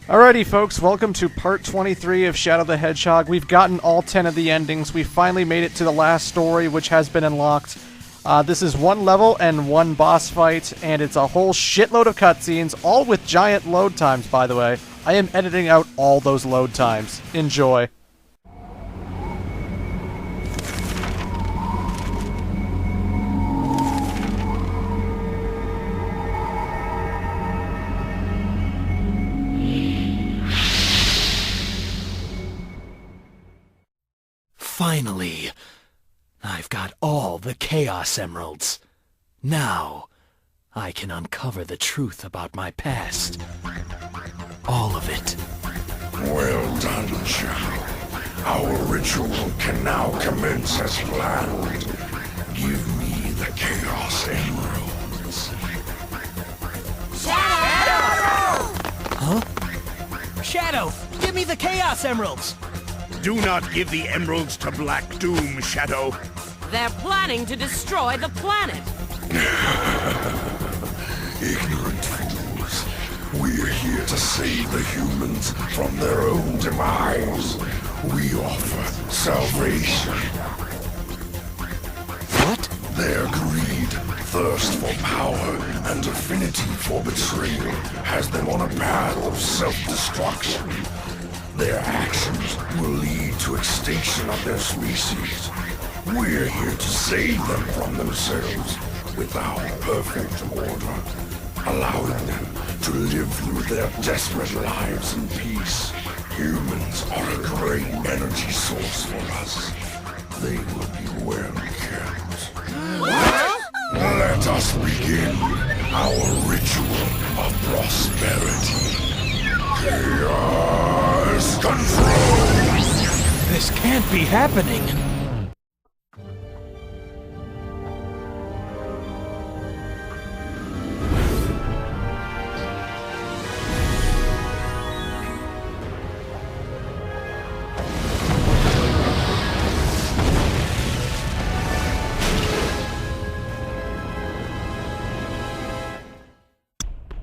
Alrighty folks, welcome to part 23 of Shadow the Hedgehog. We've gotten all 10 of the endings. We finally made it to the last story, which has been unlocked. This is one level and one boss fight, and it's a whole shitload of cutscenes, all with giant load times, by the way. I am editing out all those load times. Enjoy. Finally, I've got all the Chaos Emeralds. Now, I can uncover the truth about my past. All of it. Well done, Shadow. Our ritual can now commence as planned. Give me the Chaos Emeralds. Shadow! Huh? Shadow, give me the Chaos Emeralds! Do not give the emeralds to Black Doom, Shadow. They're planning to destroy the planet. Ignorant fools. We're here to save the humans from their own demise. We offer salvation. What? Their greed, thirst for power, and affinity for betrayal has them on a path of self-destruction. Their actions will lead to extinction of their species. We're here to save them from themselves with our perfect order, allowing them to live through their desperate lives in peace. Humans are a great energy source for us. They will be well kept. Let us begin our ritual of prosperity. Chaos Control! This can't be happening!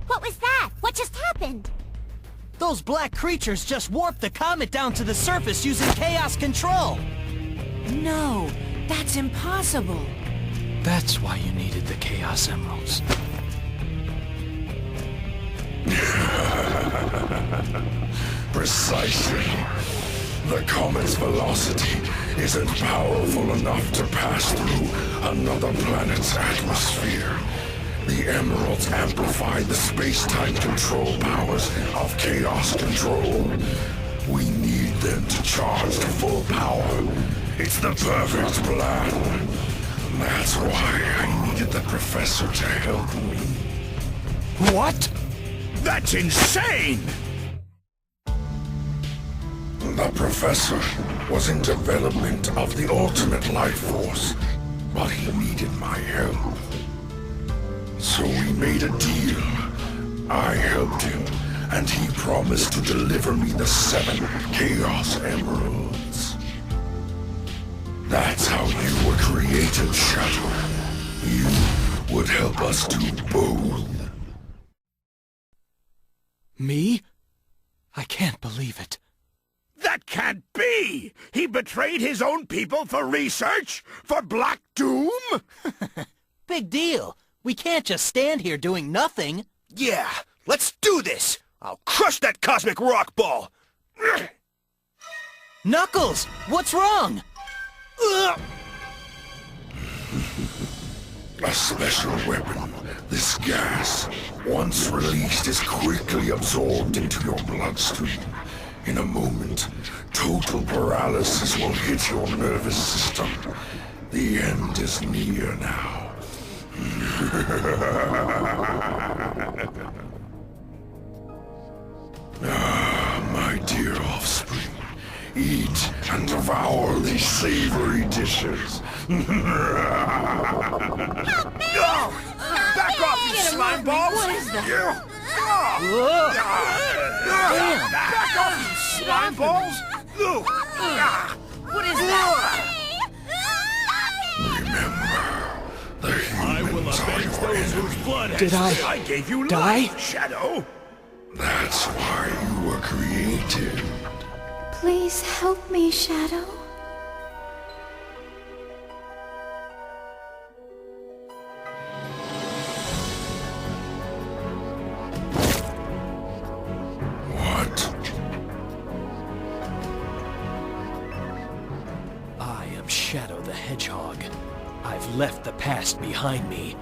What was that? What just happened? Those black creatures just warped the comet down to the surface using Chaos Control! No, that's impossible. That's why you needed the Chaos Emeralds. Precisely. The comet's velocity isn't powerful enough to pass through another planet's atmosphere. The Emeralds amplify the space-time control powers of Chaos Control. We need them to charge to full power. It's the perfect plan. That's why I needed the Professor to help me. What? That's insane! The Professor was in development of the ultimate life force, but he needed my help. So we made a deal. I helped him, and he promised to deliver me the 7 Chaos Emeralds. That's how you were created, Shadow. You would help us do both. Me? I can't believe it. That can't be! He betrayed his own people for research? For Black Doom? Big deal. We can't just stand here doing nothing. Yeah, let's do this! I'll crush that cosmic rock ball! Knuckles! What's wrong? A special weapon. This gas, once released, is quickly absorbed into your bloodstream. In a moment, total paralysis will hit your nervous system. The end is near now. My dear offspring, eat and devour these savory dishes. Back off, you slime balls! What is that? Back off, you slime balls! What is that? Remember, the humans are your Those whose blood Did I gave you die? life, Shadow! That's why you were tuned. Please help me, Shadow. What? I am Shadow the Hedgehog. I've left the past behind me.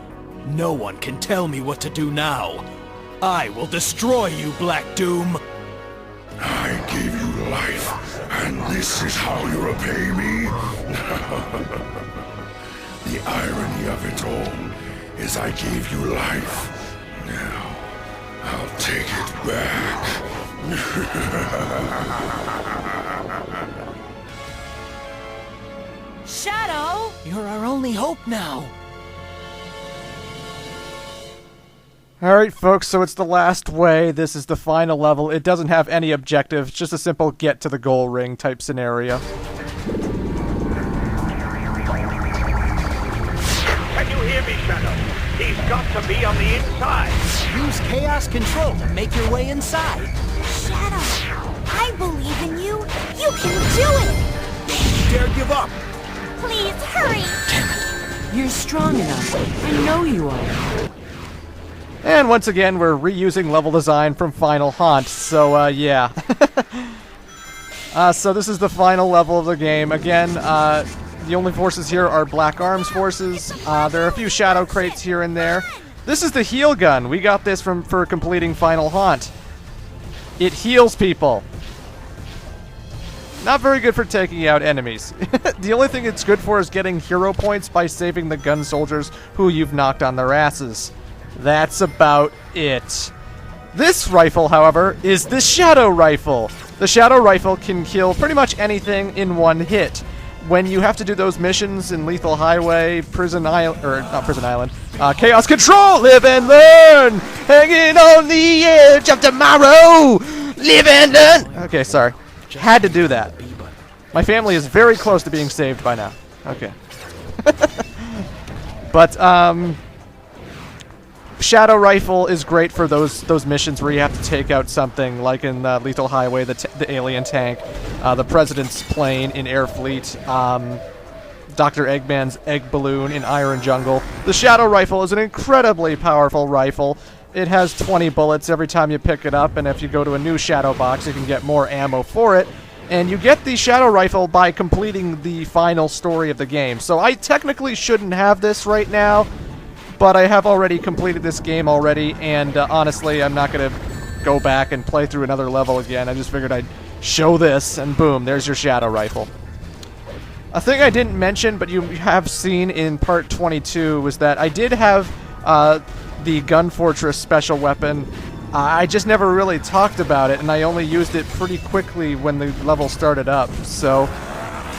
No one can tell me what to do now. I will destroy you, Black Doom! I gave you life, and this is how you repay me? The irony of it all is I gave you life. Now, I'll take it back. Shadow! You're our only hope now! Alright, folks, so it's the last way. This is the final level. It doesn't have any objective, just a simple get to the goal ring type scenario. Can you hear me, Shadow? He's got to be on the inside. Use Chaos Control to make your way inside. Shadow, I believe in you. You can do it. Dare give up. Please hurry. You're strong enough. I know you are. And once again, we're reusing level design from Final Haunt, so, yeah. So this is the final level of the game. Again, the only forces here are Black Arms forces. There are a few Shadow crates here and there. This is the heal gun. We got this for completing Final Haunt. It heals people. Not very good for taking out enemies. The only thing it's good for is getting hero points by saving the gun soldiers who you've knocked on their asses. That's about it. This rifle, however, is the Shadow Rifle. The Shadow Rifle can kill pretty much anything in one hit. When you have to do those missions in Lethal Highway, Prison Island, or not Prison Island, Chaos Control, live and learn, hanging on the edge of tomorrow, live and learn. Okay, sorry. Had to do that. My family is very close to being saved by now. Okay. But, Shadow Rifle is great for those missions where you have to take out something, like in Lethal Highway, the alien tank, the President's plane in Air Fleet, Dr. Eggman's egg balloon in Iron Jungle. The Shadow Rifle is an incredibly powerful rifle. It has 20 bullets every time you pick it up, and if you go to a new Shadow box, you can get more ammo for it. And you get the Shadow Rifle by completing the final story of the game. So I technically shouldn't have this right now, but I have already completed this game already, and honestly, I'm not going to go back and play through another level again. I just figured I'd show this, and boom, there's your Shadow Rifle. A thing I didn't mention, but you have seen in Part 22, was that I did have the Gun Fortress special weapon. I just never really talked about it, and I only used it pretty quickly when the level started up, so...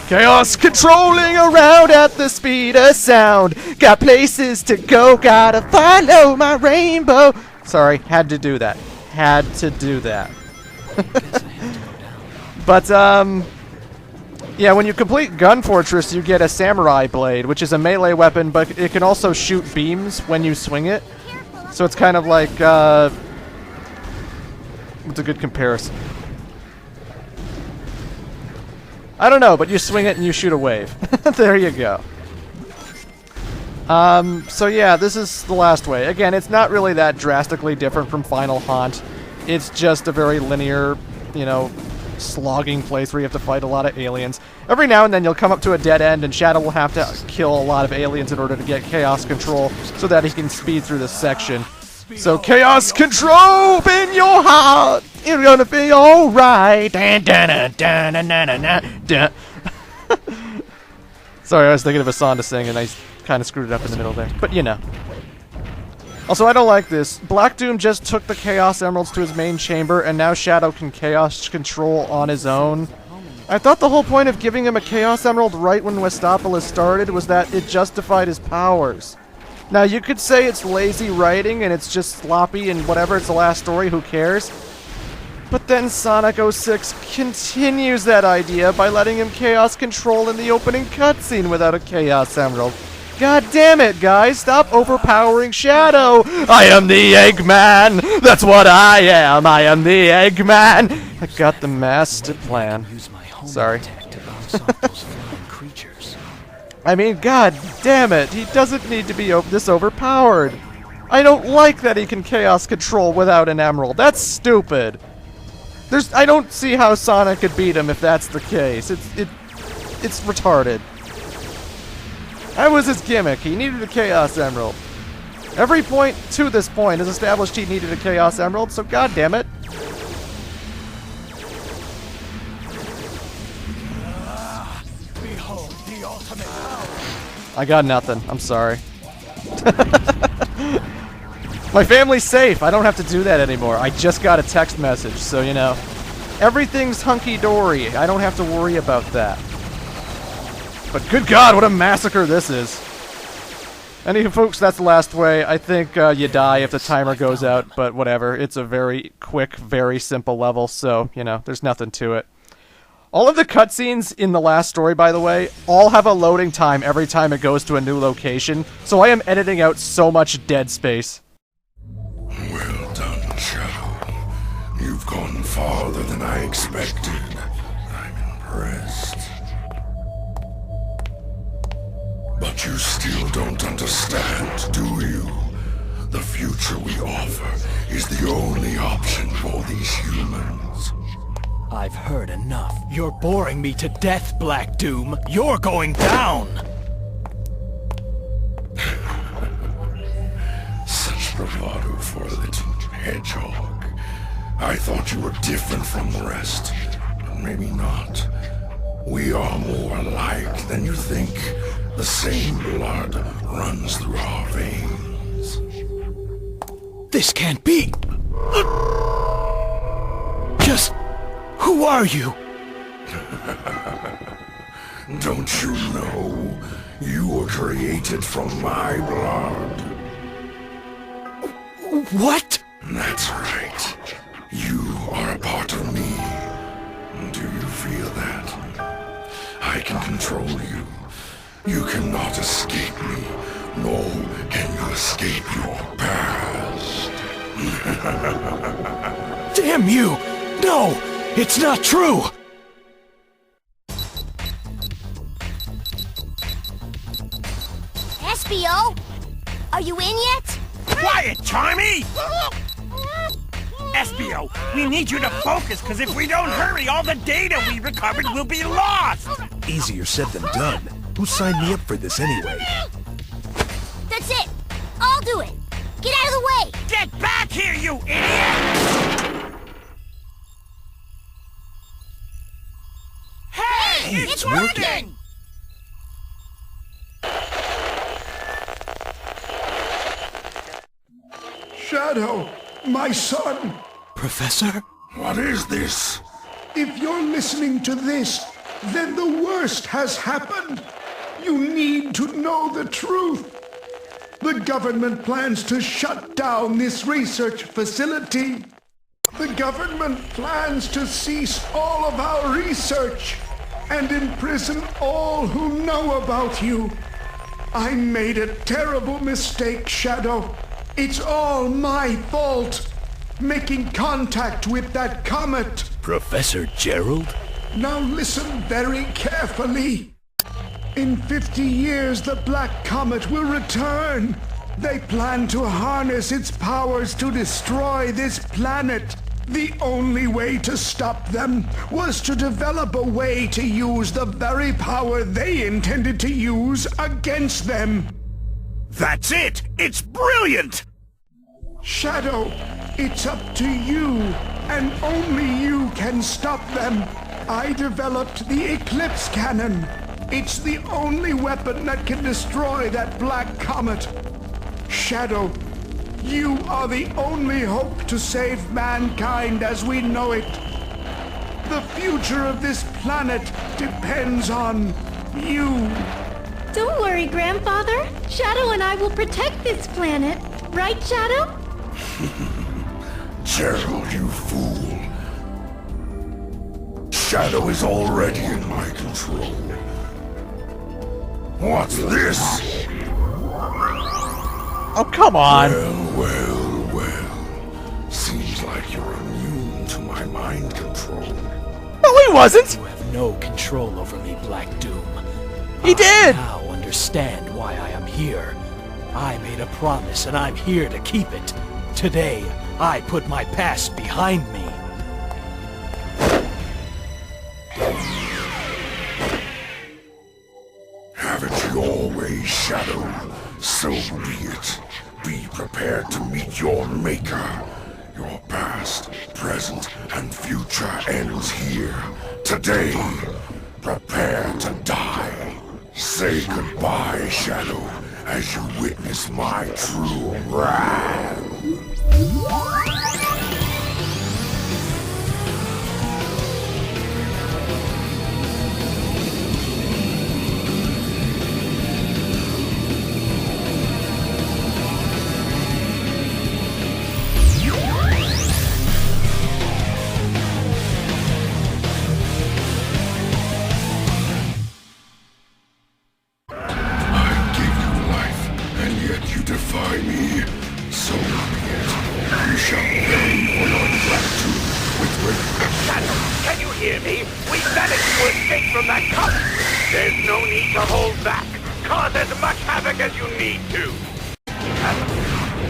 Chaos controlling around at the speed of sound. Got places to go, gotta follow my rainbow. Sorry, had to do that. Had to do that. But, yeah, when you complete Gun Fortress, you get a Samurai Blade, which is a melee weapon, but it can also shoot beams when you swing it. So it's kind of like, what's a good comparison? I don't know, but you swing it and you shoot a wave. There you go. So yeah, this is the last way. Again, it's not really that drastically different from Final Haunt. It's just a very linear, you know, slogging place where you have to fight a lot of aliens. Every now and then you'll come up to a dead end and Shadow will have to kill a lot of aliens in order to get Chaos Control so that he can speed through this section. So Chaos Control in your heart, you're gonna be alright. Sorry, I was thinking of a song to sing and I kind of screwed it up in the middle there. But you know. Also, I don't like this. Black Doom just took the Chaos Emeralds to his main chamber and now Shadow can Chaos Control on his own. I thought the whole point of giving him a Chaos Emerald right when Westopolis started was that it justified his powers. Now, you could say it's lazy writing and it's just sloppy and whatever, it's the last story, who cares? But then Sonic 06 continues that idea by letting him Chaos Control in the opening cutscene without a Chaos Emerald. God damn it, guys, stop overpowering Shadow! I am the Eggman! That's what I am! I am the Eggman! I got the master plan. Use my homing Sorry. attack to bounce off those flying creatures. I mean, god damn it, he doesn't need to be this overpowered. I don't like that he can chaos control without an emerald. That's stupid. I don't see how Sonic could beat him if that's the case. It's retarded. That was his gimmick. He needed a chaos emerald. Every point to this point has established he needed a chaos emerald, so god damn it. Behold the ultimate power. I got nothing. I'm sorry. My family's safe. I don't have to do that anymore. I just got a text message, so you know. Everything's hunky-dory. I don't have to worry about that. But good god, what a massacre this is. Anyway, folks, that's the last way. I think you die if the timer goes out, but whatever. It's a very quick, very simple level, so, you know, there's nothing to it. All of the cutscenes in the last story, by the way, all have a loading time every time it goes to a new location, so I am editing out so much dead space. Well done, Shadow. You've gone farther than I expected. I'm impressed. But you still don't understand, do you? The future we offer is the only option for these humans. I've heard enough. You're boring me to death, Black Doom. You're going down! Such bravado for a little hedgehog. I thought you were different from the rest, but maybe not. We are more alike than you think. The same blood runs through our veins. This can't be! Just... who are you? Don't you know? You were created from my blood. What? That's right. You are a part of me. Do you feel that? I can control you. You cannot escape me, nor can you escape your past. Damn you! No! It's not true! SBO? Are you in yet? Quiet, Charmy! SBO, we need you to focus, because if we don't hurry, all the data we recovered will be lost! Easier said than done. Who signed me up for this anyway? That's it. I'll do it. Get out of the way. Get back here, you idiot! Hey, it's working! Shadow, my son! Professor? What is this? If you're listening to this, then the worst has happened. You need to know the truth. The government plans to shut down this research facility. The government plans to cease all of our research and imprison all who know about you. I made a terrible mistake, Shadow. It's all my fault. Making contact with that comet. Professor Gerald? Now listen very carefully. In 50 years, the Black Comet will return. They plan to harness its powers to destroy this planet. The only way to stop them was to develop a way to use the very power they intended to use against them. That's it! It's brilliant! Shadow, it's up to you, and only you can stop them. I developed the Eclipse Cannon. It's the only weapon that can destroy that Black Comet. Shadow, you are the only hope to save mankind as we know it. The future of this planet depends on you. Don't worry, Grandfather. Shadow and I will protect this planet. Right, Shadow? Gerald, you fool. Shadow is already in my control. What's this? Oh, come on! Well. Seems like you're immune to my mind control. No, he wasn't! You have no control over me, Black Doom. He did! I now understand why I am here. I made a promise and I'm here to keep it. Today, I put my past behind me. Have it your way, Shadow. So be it. Be prepared to meet your maker. Your past, present, and future ends here. Today, prepare to die. Say goodbye, Shadow, as you witness my true wrath. There's no need to hold back. Cause as much havoc as you need to. Adam,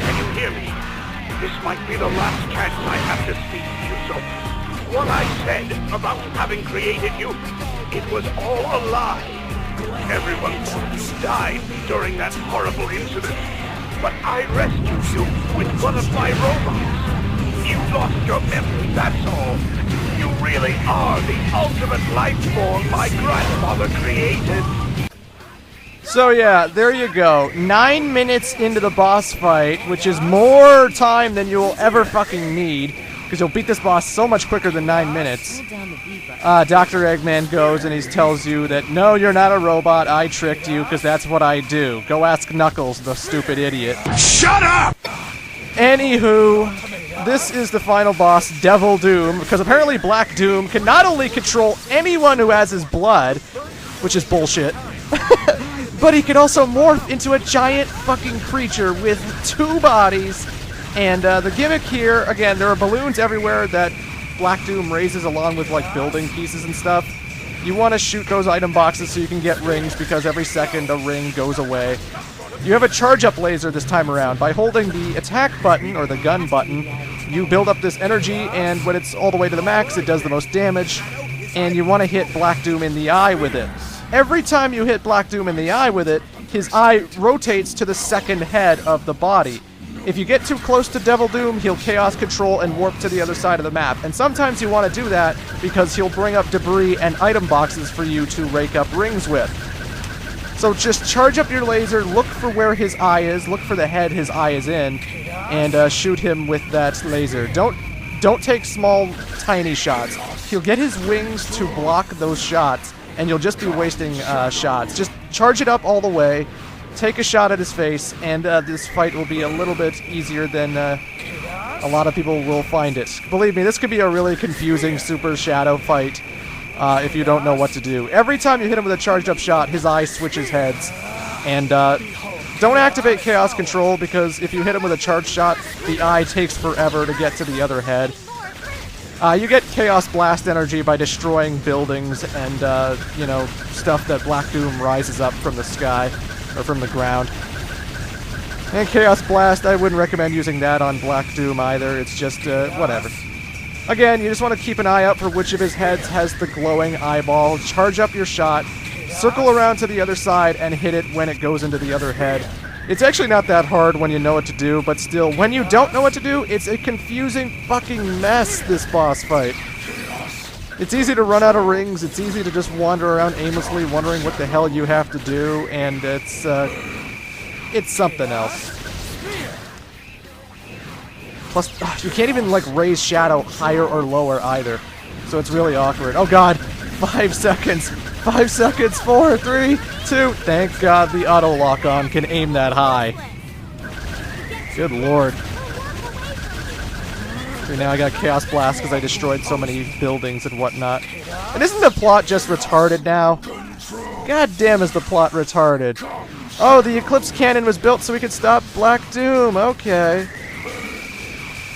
can you hear me? This might be the last chance I have to speak to you, so what I said about having created you, it was all a lie. Everyone thought you died during that horrible incident, but I rescued you with one of my robots. You lost your memory, that's all. You really are the ultimate life form my grandfather created. So yeah, there you go. 9 minutes into the boss fight, which is more time than you will ever fucking need, because you'll beat this boss so much quicker than 9 minutes. Dr. Eggman goes and he tells you that, no, you're not a robot, I tricked you, because that's what I do. Go ask Knuckles, the stupid idiot. Shut up! Anywho, this is the final boss, Devil Doom, because apparently Black Doom can not only control anyone who has his blood, which is bullshit, but he can also morph into a giant fucking creature with 2 bodies. And the gimmick here, again, there are balloons everywhere that Black Doom raises along with like building pieces and stuff. You want to shoot those item boxes so you can get rings, because every second a ring goes away. You have a charge-up laser this time around. By holding the attack button, or the gun button, you build up this energy, and when it's all the way to the max, it does the most damage, and you want to hit Black Doom in the eye with it. Every time you hit Black Doom in the eye with it, his eye rotates to the second head of the body. If you get too close to Devil Doom, he'll Chaos Control and warp to the other side of the map. And sometimes you want to do that because he'll bring up debris and item boxes for you to rake up rings with. So just charge up your laser, look for where his eye is, look for the head his eye is in, and shoot him with that laser. Don't take small, tiny shots. He'll get his wings to block those shots, and you'll just be wasting shots. Just charge it up all the way, take a shot at his face, and this fight will be a little bit easier than a lot of people will find it. Believe me, this could be a really confusing Super Shadow fight if you don't know what to do. Every time you hit him with a charged up shot, his eye switches heads. And don't activate Chaos Control, because if you hit him with a charged shot, the eye takes forever to get to the other head. You get Chaos Blast energy by destroying buildings and, you know, stuff that Black Doom rises up from the sky, or from the ground. And Chaos Blast, I wouldn't recommend using that on Black Doom either. It's just, whatever. Again, you just want to keep an eye out for which of his heads has the glowing eyeball. Charge up your shot, circle around to the other side, and hit it when it goes into the other head. It's actually not that hard when you know what to do, but still, when you don't know what to do, it's a confusing fucking mess, this boss fight. It's easy to run out of rings, it's easy to just wander around aimlessly wondering what the hell you have to do, and it's something else. Plus, you can't even, like, raise Shadow higher or lower either, so it's really awkward. Oh god, 5 seconds! 5 seconds, 4, 3, 2. Thank God the auto lock-on can aim that high. Good lord. Okay, now I got Chaos Blast because I destroyed so many buildings and whatnot. And isn't the plot just retarded now? God damn, is the plot retarded. Oh, the Eclipse Cannon was built so we could stop Black Doom. Okay.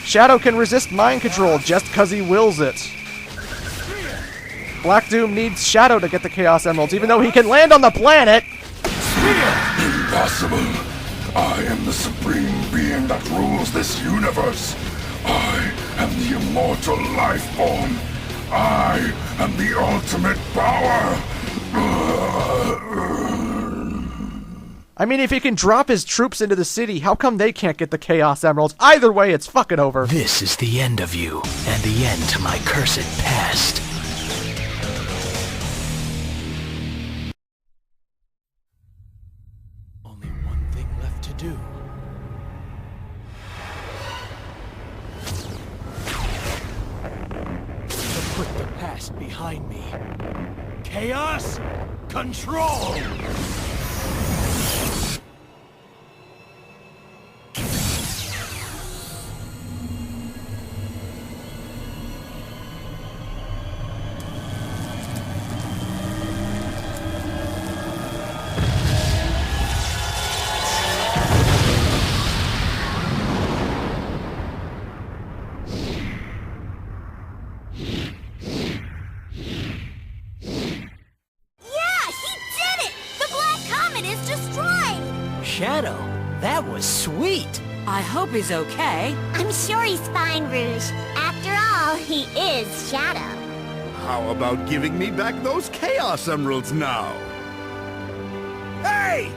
Shadow can resist mind control just because he wills it. Black Doom needs Shadow to get the Chaos Emeralds, even though he can land on the planet! Impossible. I am the supreme being that rules this universe. I am the immortal life form. I am the ultimate power. I mean, if he can drop his troops into the city, how come they can't get the Chaos Emeralds? Either way, it's fucking over. This is the end of you, and the end to my cursed past. Only one thing left to do. To put the past behind me. Chaos Control! Shadow, that was sweet! I hope he's okay. I'm sure he's fine, Rouge. After all, he is Shadow. How about giving me back those Chaos Emeralds now? Hey!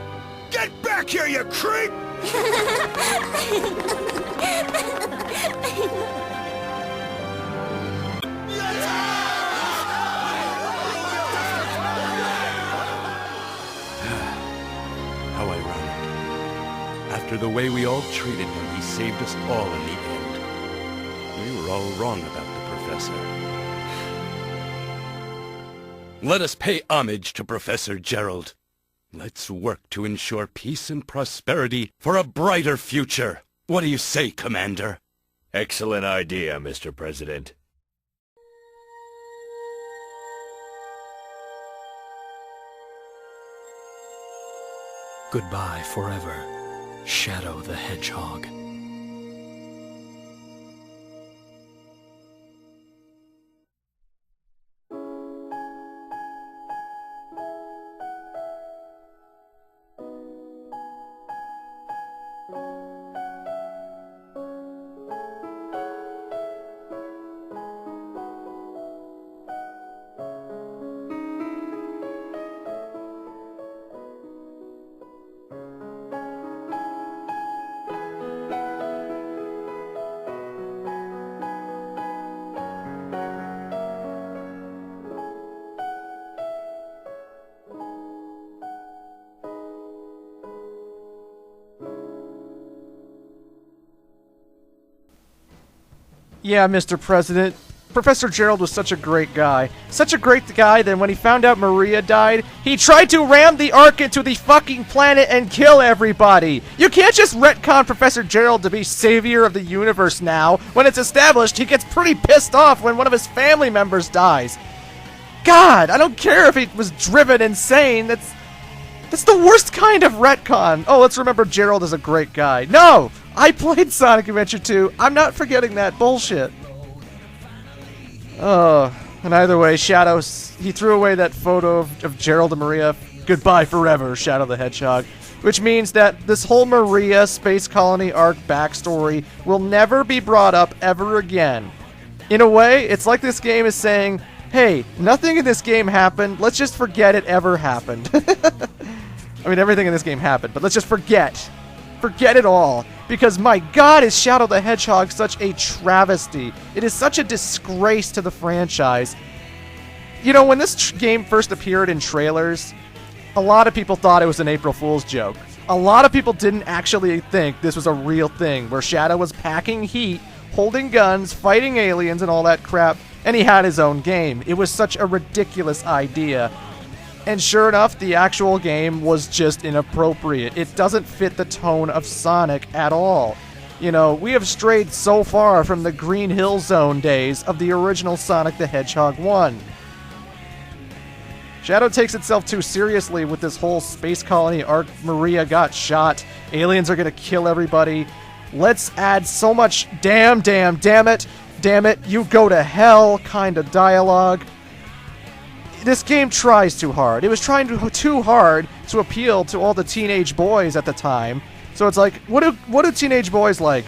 Get back here, you creep! How ironic. After the way we all treated him, he saved us all in the end. We were all wrong about the Professor. Let us pay homage to Professor Gerald. Let's work to ensure peace and prosperity for a brighter future. What do you say, Commander? Excellent idea, Mr. President. Goodbye forever, Shadow the Hedgehog. Yeah, Mr. President. Professor Gerald was such a great guy. Such a great guy that when he found out Maria died, he tried to ram the Ark into the fucking planet and kill everybody! You can't just retcon Professor Gerald to be savior of the universe now. When it's established, he gets pretty pissed off when one of his family members dies. God, I don't care if he was driven insane. That's the worst kind of retcon. Oh, let's remember Gerald is a great guy. No! I played Sonic Adventure 2. I'm not forgetting that bullshit. Oh, and either way, Shadow, he threw away that photo of Gerald and Maria. Goodbye forever, Shadow the Hedgehog. Which means that this whole Maria Space Colony Arc backstory will never be brought up ever again. In a way, it's like this game is saying, hey, nothing in this game happened. Let's just forget it ever happened. I mean, everything in this game happened, but let's just forget. Forget it all. Because, my God, is Shadow the Hedgehog such a travesty. It is such a disgrace to the franchise. You know, when this game first appeared in trailers, a lot of people thought it was an April Fool's joke. A lot of people didn't actually think this was a real thing, where Shadow was packing heat, holding guns, fighting aliens, and all that crap, and he had his own game. It was such a ridiculous idea. And sure enough, the actual game was just inappropriate. It doesn't fit the tone of Sonic at all. You know, we have strayed so far from the Green Hill Zone days of the original Sonic the Hedgehog 1. Shadow takes itself too seriously with this whole space colony arc. Maria got shot. Aliens are gonna kill everybody. let's add so much damn it, you go to hell kind of dialogue. This game tries too hard. It was trying too hard to appeal to all the teenage boys at the time. So it's like, what do teenage boys like?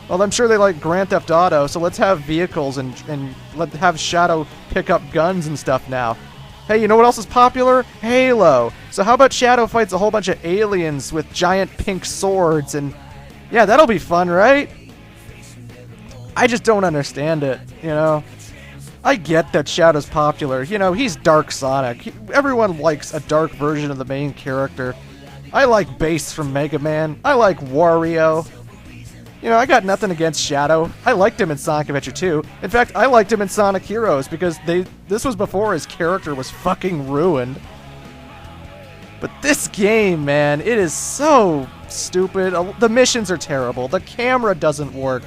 Well, I'm sure they like Grand Theft Auto, so let's have vehicles and let's have Shadow pick up guns and stuff now. Hey, you know what else is popular? Halo. So how about Shadow fights a whole bunch of aliens with giant pink swords and... yeah, that'll be fun, right? I just don't understand it, you know? I get that Shadow's popular. You know, he's Dark Sonic. Everyone likes a dark version of the main character. I like Bass from Mega Man. I like Wario. You know, I got nothing against Shadow. I liked him in Sonic Adventure 2. In fact, I liked him in Sonic Heroes because this was before his character was fucking ruined. But this game, man, it is so stupid. The missions are terrible. The camera doesn't work.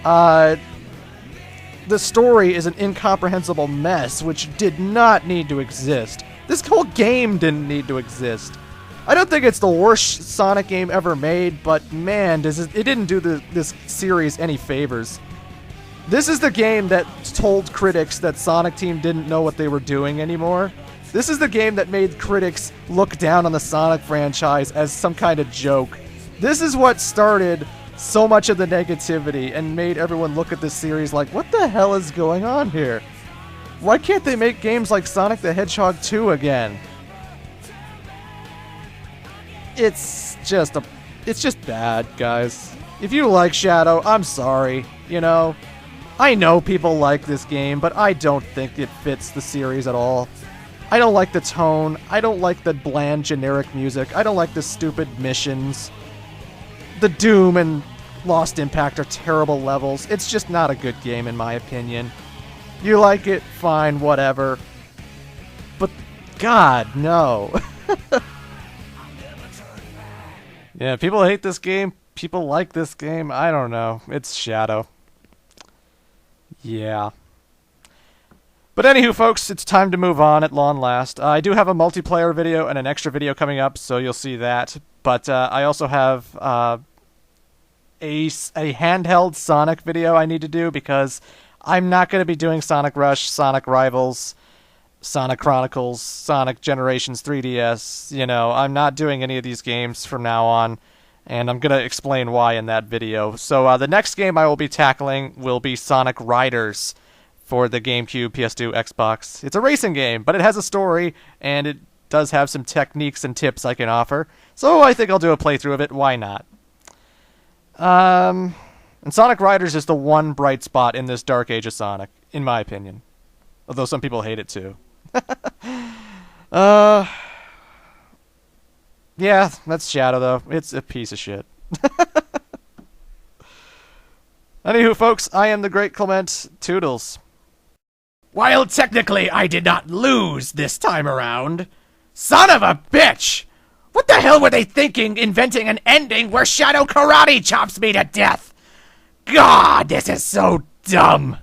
The story is an incomprehensible mess, which did not need to exist. This whole game didn't need to exist. I don't think it's the worst Sonic game ever made, but man, it didn't do this series any favors. This is the game that told critics that Sonic Team didn't know what they were doing anymore. This is the game that made critics look down on the Sonic franchise as some kind of joke. This is what started so much of the negativity and made everyone look at this series like, what the hell is going on here? Why can't they make games like Sonic the Hedgehog 2 again? It's just bad, guys. If you like Shadow, I'm sorry, you know. I know people like this game, but I don't think it fits the series at all. I don't like the tone. I don't like the bland, generic music. I don't like the stupid missions. The Doom and Lost Impact are terrible levels. It's just not a good game, in my opinion. You like it, fine, whatever. But, God, no. Yeah, people hate this game. People like this game. I don't know. It's Shadow. Yeah. But anywho, folks, it's time to move on at long last. I do have a multiplayer video and an extra video coming up, so you'll see that. But I also have a handheld Sonic video I need to do because I'm not going to be doing Sonic Rush, Sonic Rivals, Sonic Chronicles, Sonic Generations 3DS. You know, I'm not doing any of these games from now on, and I'm going to explain why in that video. So the next game I will be tackling will be Sonic Riders for the GameCube, PS2, Xbox. It's a racing game, but it has a story, and it does have some techniques and tips I can offer. So I think I'll do a playthrough of it. Why not? And Sonic Riders is the one bright spot in this dark age of Sonic, in my opinion. Although some people hate it too. Yeah, that's Shadow, though. It's a piece of shit. Anywho, folks, I am the Great Clement. Toodles. While technically I did not lose this time around, son of a bitch! What the hell were they thinking inventing an ending where Shadow karate chops me to death? God, this is so dumb!